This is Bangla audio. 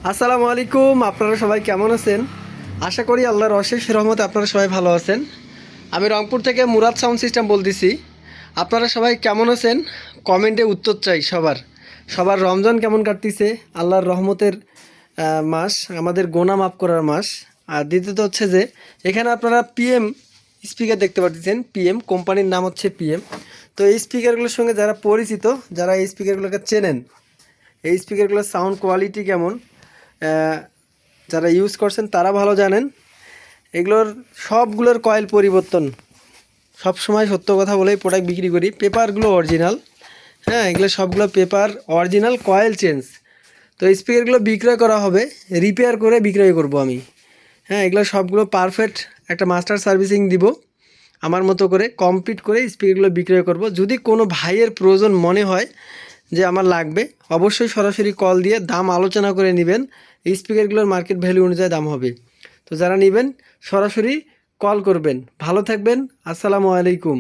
আসসালামু আলাইকুম। আপনারা সবাই কেমন আছেন? আশা করি আল্লাহর অশেষ রহমতে আপনারা সবাই ভালো আছেন। আমি রংপুর থেকে মুরাদ সাউন্ড সিস্টেম বলতেছি। আপনারা সবাই কেমন আছেন? কমেন্টে উত্তর চাই সবার। সবার রমজান কেমন কাটতেছে? আল্লাহর রহমতের মাস, আমাদের গোনা মাফ করার মাস। আর দ্বিতীয়ত হচ্ছে যে এখানে আপনারা পিএম স্পিকার দেখতে পাচ্ছেন। পিএম কোম্পানির নাম হচ্ছে পিএম। তো এই স্পিকারগুলোর সঙ্গে যারা পরিচিত, যারা এই স্পিকারগুলোকে চেনেন, এই স্পিকারগুলোর সাউন্ড কোয়ালিটি কেমন, আহ, যারা ইউজ করছেন তারা ভালো জানেন। এগুলোর সবগুলোর কয়েল পরিবর্তন, সব সময় সত্য কথা বলেই প্রোডাক্ট বিক্রি করি। পেপারগুলো অরিজিনাল, হ্যাঁ, এগুলো সবগুলো পেপার অরিজিনাল, কয়েল চেঞ্জ। তো স্পিকারগুলো বিক্রয় করা হবে, রিপেয়ার করে বিক্রয় করব আমি। হ্যাঁ, এগুলো সবগুলো পারফেক্ট একটা মাস্টার সার্ভিসিং দিব, আমার মতো করে কমপ্লিট করে স্পিকারগুলো বিক্রয় করব। যদি কোনো ভাইয়ের প্রয়োজন মনে হয় যে আমার লাগবে, অবশ্যই সরাসরি কল দিয়ে দাম আলোচনা করে নেবেন। এই স্পিকারগুলোর মার্কেট ভ্যালু অনুযায়ী দাম হবে। তো যারা নেবেন সরাসরি কল করবেন। ভালো থাকবেন। আসসালামু আলাইকুম।